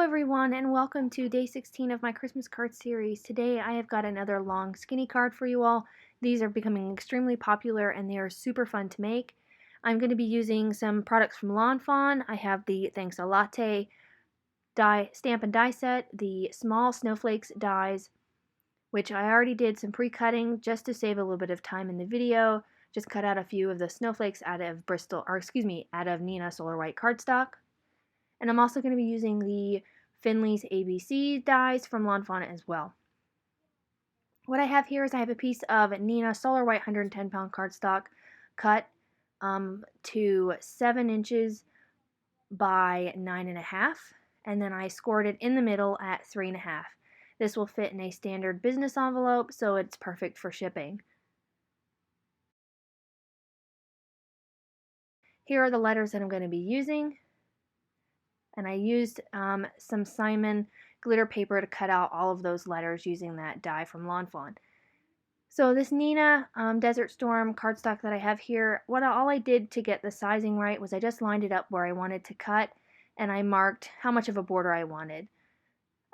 everyone, and welcome to day 16 of my Christmas card series. Today I have got another long skinny card for you all. These are becoming extremely popular and they are super fun to make. I'm going to be using some products from Fawn. I have the Thanks to LATTE die stamp and die set, the small snowflakes dies, which I already did some pre-cutting just to save a little bit of time in the video. Just cut out a few of the snowflakes out of out of Neenah Solar White cardstock. And I'm also going to be using the Finley's ABC dies from Fawn as well. What I have here is I have a piece of Neenah Solar White 110 pound cardstock cut to 7 inches by 9.5, and then I scored it in the middle at 3.5. This will fit in a standard business envelope, so it's perfect for shipping. Here are the letters that I'm going to be using. And I used some Simon glitter paper to cut out all of those letters using that die from Fawn. So this Neenah Desert Storm cardstock that I have here, all I did to get the sizing right was I just lined it up where I wanted to cut, and I marked how much of a border I wanted.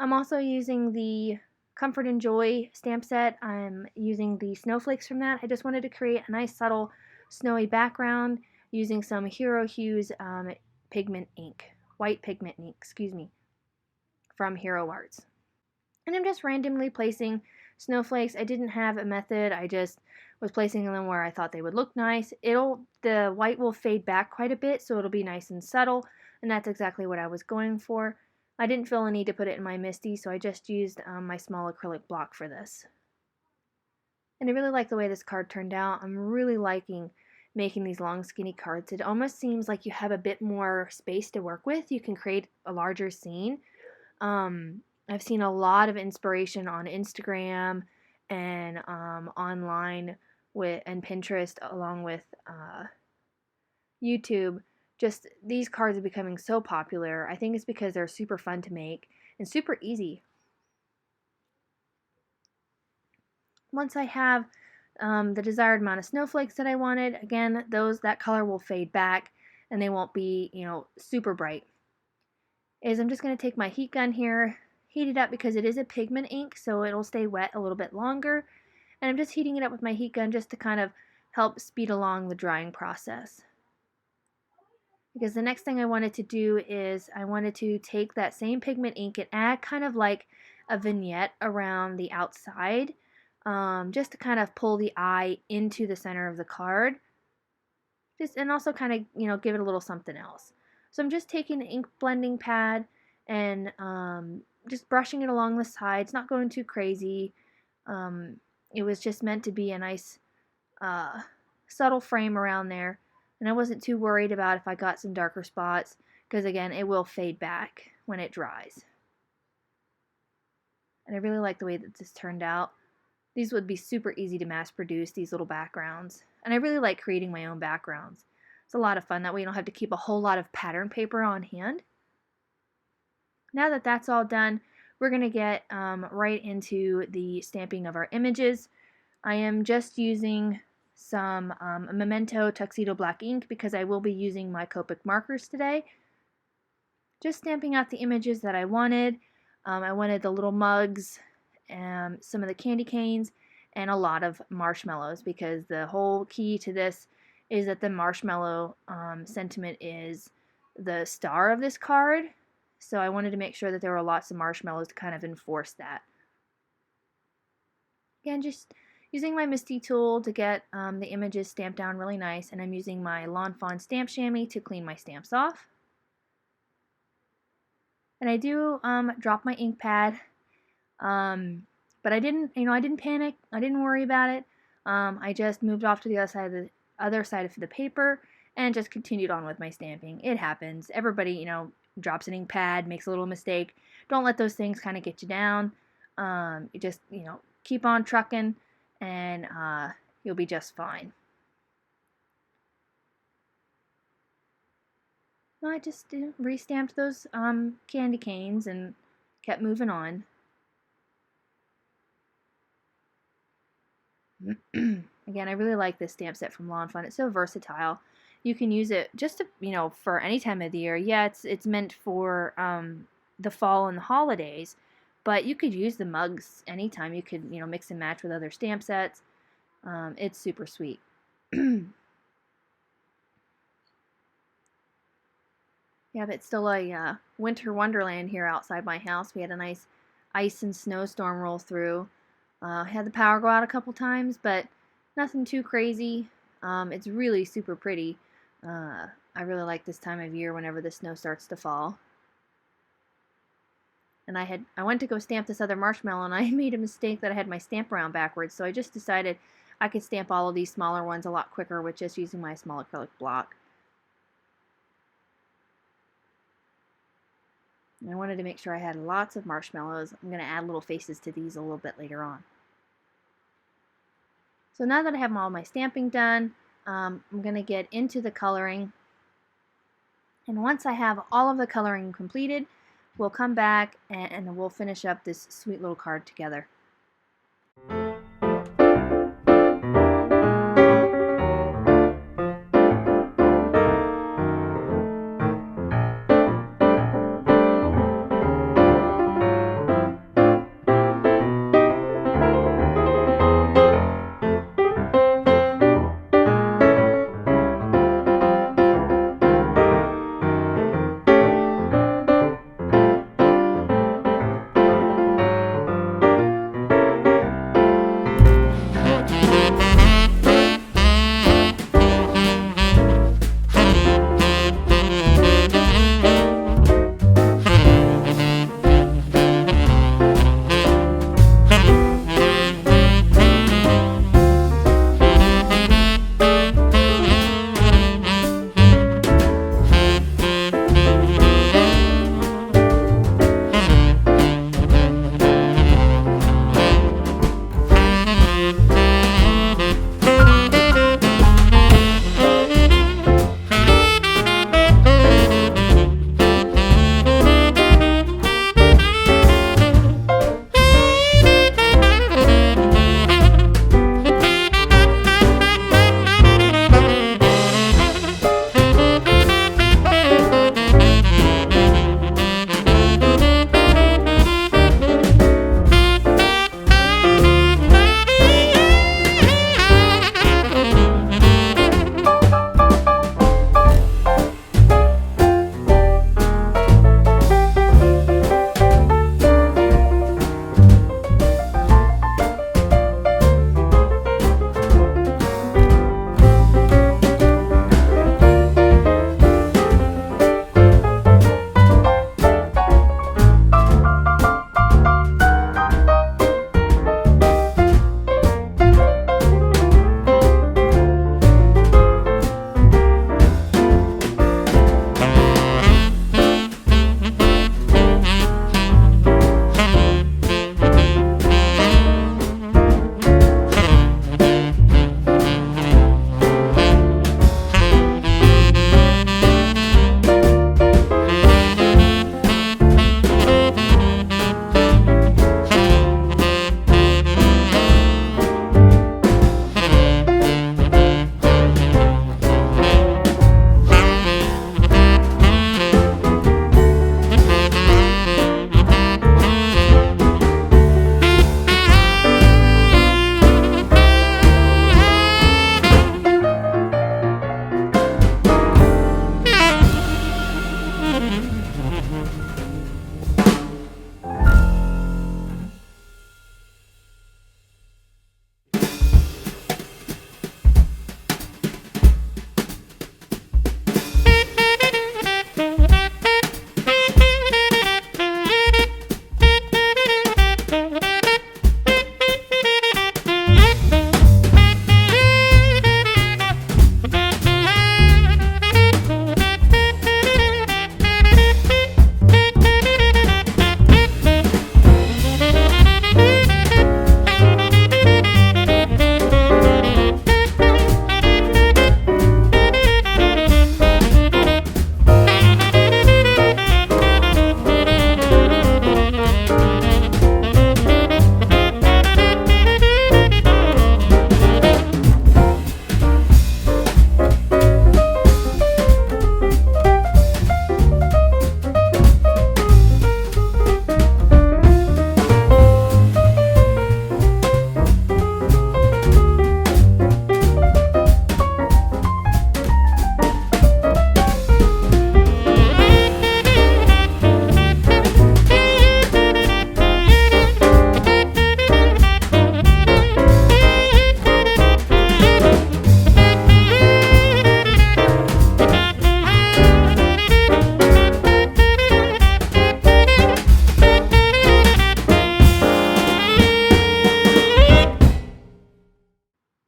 I'm also using the Comfort and Joy stamp set. I'm using the snowflakes from that. I just wanted to create a nice subtle snowy background using some Hero Hues pigment ink. White pigment ink, from Hero Arts. And I'm just randomly placing snowflakes. I didn't have a method. I just was placing them where I thought they would look nice. The white will fade back quite a bit, so it'll be nice and subtle, and that's exactly what I was going for. I didn't feel a need to put it in my Misti, so I just used my small acrylic block for this. And I really like the way this card turned out. I'm really liking making these long skinny cards. It almost seems like you have a bit more space to work with. You can create a larger scene. I've seen a lot of inspiration on Instagram and online and Pinterest, along with YouTube. Just these cards are becoming so popular. I think it's because they're super fun to make and super easy. Once I have the desired amount of snowflakes that I wanted, again, that color will fade back and they won't be, super bright. I'm just going to take my heat gun here, heat it up because it is a pigment ink, so it'll stay wet a little bit longer. And I'm just heating it up with my heat gun just to kind of help speed along the drying process. Because the next thing I wanted to do is I wanted to take that same pigment ink and add kind of like a vignette around the outside. Just to kind of pull the eye into the center of the card. And also kind of, give it a little something else. So I'm just taking the ink blending pad and just brushing it along the sides, not going too crazy. It was just meant to be a nice subtle frame around there. And I wasn't too worried about if I got some darker spots, because again, it will fade back when it dries. And I really like the way that this turned out. These would be super easy to mass produce, these little backgrounds. And I really like creating my own backgrounds. It's a lot of fun. That way you don't have to keep a whole lot of pattern paper on hand. Now that that's all done, we're going to get right into the stamping of our images. I am just using some Memento Tuxedo black ink because I will be using my Copic markers today. Just stamping out the images that I wanted. I wanted the little mugs, some of the candy canes, and a lot of marshmallows, because the whole key to this is that the marshmallow sentiment is the star of this card. So I wanted to make sure that there were lots of marshmallows to kind of enforce that. Again, just using my Misti tool to get the images stamped down really nice, and I'm using my Fawn stamp chamois to clean my stamps off. And I do drop my ink pad. But I didn't panic. I didn't worry about it. I just moved off to the other side of the paper and just continued on with my stamping. It happens. Everybody, drops an ink pad, makes a little mistake. Don't let those things kind of get you down. You just, keep on trucking, and you'll be just fine. I just re-stamped those candy canes and kept moving on. Again, I really like this stamp set from Fawn. It's so versatile. You can use it just to, for any time of the year. Yeah, it's meant for the fall and the holidays, but you could use the mugs anytime. You could, mix and match with other stamp sets. It's super sweet. Yeah, but it's still a winter wonderland here outside my house. We had a nice ice and snowstorm roll through. Had the power go out a couple times, but nothing too crazy. It's really super pretty. I really like this time of year whenever the snow starts to fall. And I went to go stamp this other marshmallow, and I made a mistake that I had my stamp around backwards, so I just decided I could stamp all of these smaller ones a lot quicker with just using my small acrylic block. And I wanted to make sure I had lots of marshmallows. I'm going to add little faces to these a little bit later on. So now that I have all my stamping done, I'm going to get into the coloring. And once I have all of the coloring completed, we'll come back and we'll finish up this sweet little card together.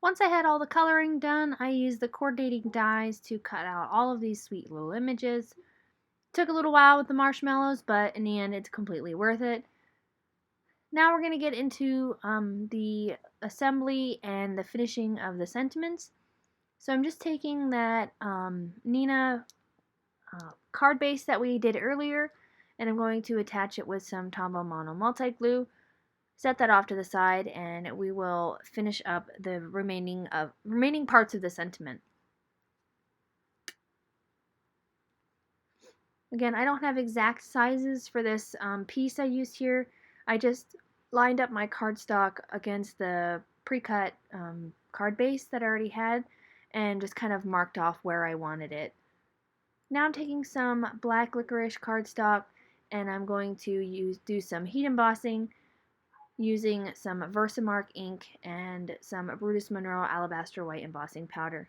Once I had all the coloring done, I used the coordinating dies to cut out all of these sweet little images. Took a little while with the marshmallows, but in the end it's completely worth it. Now we're going to get into the assembly and the finishing of the sentiments. So I'm just taking that Neenah card base that we did earlier, and I'm going to attach it with some Tombow Mono Multi Glue. Set that off to the side, and we will finish up the remaining parts of the sentiment. Again, I don't have exact sizes for this piece I used here. I just lined up my cardstock against the pre-cut card base that I already had and just kind of marked off where I wanted it. Now I'm taking some black licorice cardstock and I'm going to do some heat embossing using some Versamark ink and some Brutus Monroe Alabaster white embossing powder.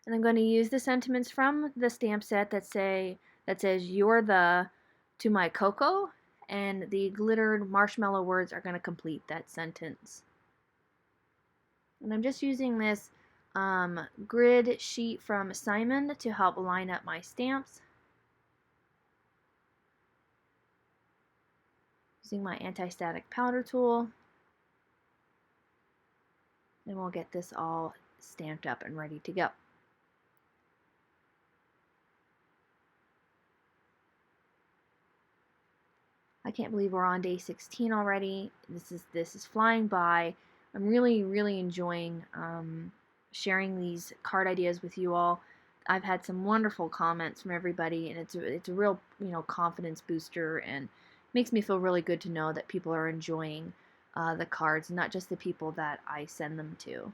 And I'm going to use the sentiments from the stamp set that says "You're the" to my Coco, and the glittered marshmallow words are going to complete that sentence. And I'm just using this grid sheet from Simon to help line up my stamps. Using my anti-static powder tool. And we'll get this all stamped up and ready to go. I can't believe we're on day 16 already. This is flying by. I'm really enjoying sharing these card ideas with you all. I've had some wonderful comments from everybody, and it's a real confidence booster, and makes me feel really good to know that people are enjoying the cards, not just the people that I send them to.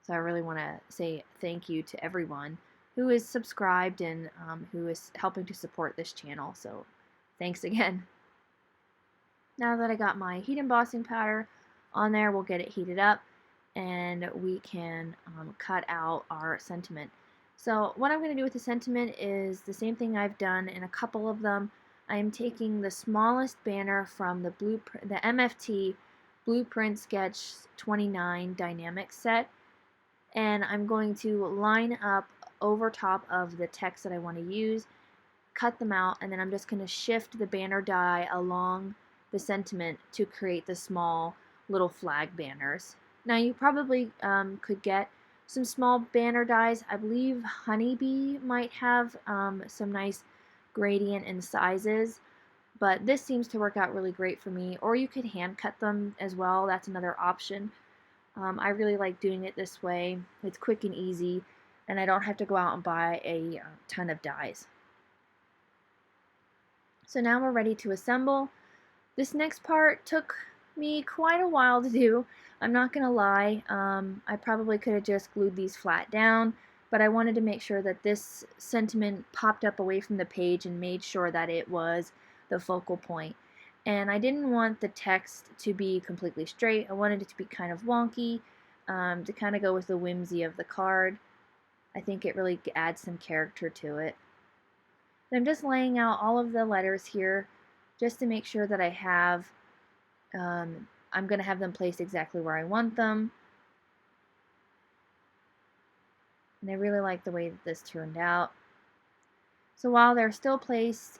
So I really want to say thank you to everyone who is subscribed and who is helping to support this channel. So thanks again. Now that I got my heat embossing powder on there, we'll get it heated up and we can cut out our sentiment. So what I'm going to do with the sentiment is the same thing I've done in a couple of them. I am taking the smallest banner from the MFT Blueprint Sketch 29 Die-Namics set, and I'm going to line up over top of the text that I want to use, cut them out, and then I'm just going to shift the banner die along the sentiment to create the small little flag banners. Now you probably could get some small banner dies. I believe Honeybee might have some nice gradient in sizes, but this seems to work out really great for me. Or you could hand cut them as well. That's another option. I really like doing it this way. It's quick and easy, and I don't have to go out and buy a ton of dies. So now we're ready to assemble. This next part took me quite a while to do. I'm not going to lie. I probably could have just glued these flat down, but I wanted to make sure that this sentiment popped up away from the page and made sure that it was the focal point. And I didn't want the text to be completely straight. I wanted it to be kind of wonky, to kind of go with the whimsy of the card. I think it really adds some character to it. And I'm just laying out all of the letters here just to make sure that I have, I'm going to have them placed exactly where I want them. And I really like the way that this turned out. So while they're still placed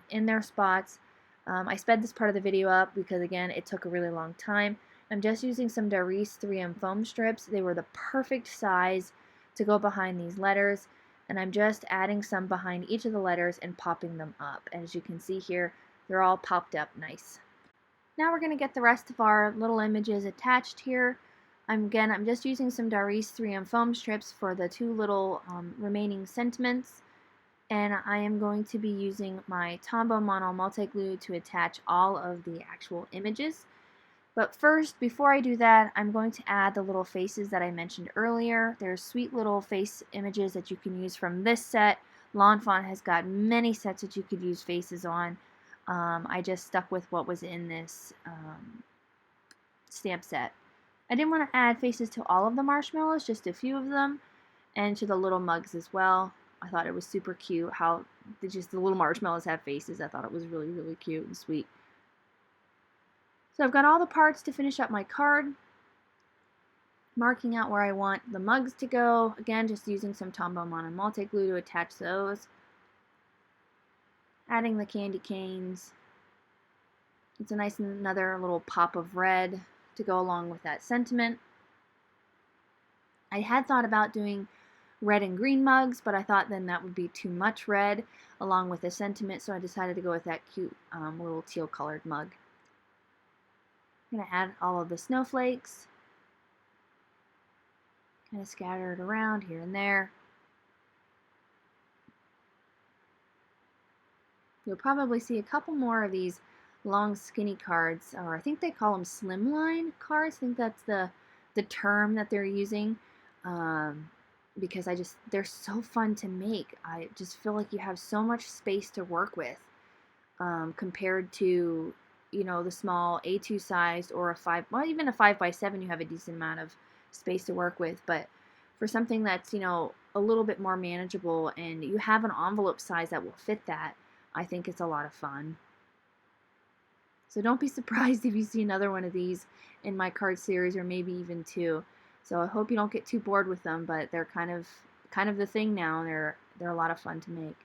in their spots, I sped this part of the video up because, again, it took a really long time. I'm just using some Darice 3M foam strips. They were the perfect size to go behind these letters. And I'm just adding some behind each of the letters and popping them up. As you can see here, they're all popped up nice. Now we're going to get the rest of our little images attached here. I'm just using some Darice 3M foam strips for the two little remaining sentiments. And I am going to be using my Tombow Mono Multi Glue to attach all of the actual images. But first, before I do that, I'm going to add the little faces that I mentioned earlier. There's sweet little face images that you can use from this set. Lawn Fawn has got many sets that you could use faces on. I just stuck with what was in this stamp set. I didn't want to add faces to all of the marshmallows, just a few of them, and to the little mugs as well. I thought it was super cute how just the little marshmallows have faces. I thought it was really cute and sweet. So I've got all the parts to finish up my card. marking out where I want the mugs to go. Again, just using some Tombow Mono Multi Glue to attach those. Adding the candy canes. It's a nice another little pop of red to go along with that sentiment. I had thought about doing red and green mugs, but I thought then that would be too much red along with the sentiment, so I decided to go with that cute little teal colored mug. I'm going to add all of the snowflakes. Kind of scatter it around here and there. You'll probably see a couple more of these long skinny cards, or I think they call them slimline cards. I think that's the term that they're using, because they're so fun to make. I just feel like you have so much space to work with, compared to, you know, the small A2 sized or even a 5x7, you have a decent amount of space to work with. But for something that's, you know, a little bit more manageable and you have an envelope size that will fit that, I think it's a lot of fun. So don't be surprised if you see another one of these in my card series, or maybe even two. So I hope you don't get too bored with them, but they're kind of the thing now. They're a lot of fun to make.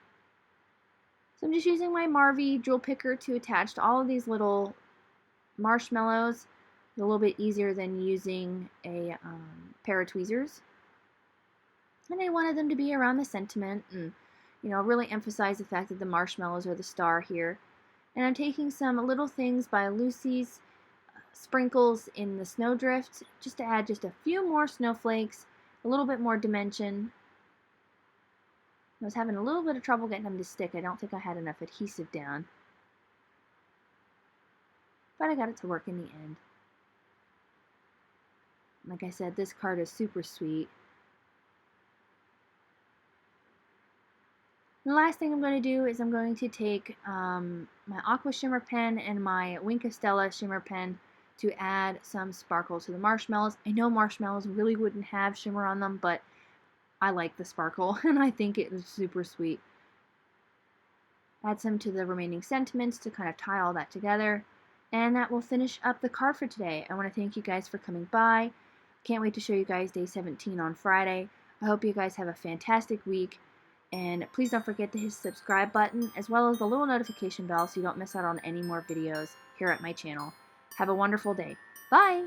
So I'm just using my Marvy jewel picker to attach to all of these little marshmallows. It's a little bit easier than using a pair of tweezers. And I wanted them to be around the sentiment and, you know, really emphasize the fact that the marshmallows are the star here. And I'm taking some Little Things by Lucy's sprinkles in the Snowdrifts just to add just a few more snowflakes, a little bit more dimension. I was having a little bit of trouble getting them to stick. I don't think I had enough adhesive down, but I got it to work in the end. Like I said, this card is super sweet. The last thing I'm going to do is I'm going to take my Aqua Shimmer pen and my Wink of Stella Shimmer pen to add some sparkle to the marshmallows. I know marshmallows really wouldn't have shimmer on them, but I like the sparkle and I think it is super sweet. Add some to the remaining sentiments to kind of tie all that together. And that will finish up the card for today. I want to thank you guys for coming by. Can't wait to show you guys day 17 on Friday. I hope you guys have a fantastic week. And please don't forget to hit the subscribe button as well as the little notification bell so you don't miss out on any more videos here at my channel. Have a wonderful day. Bye!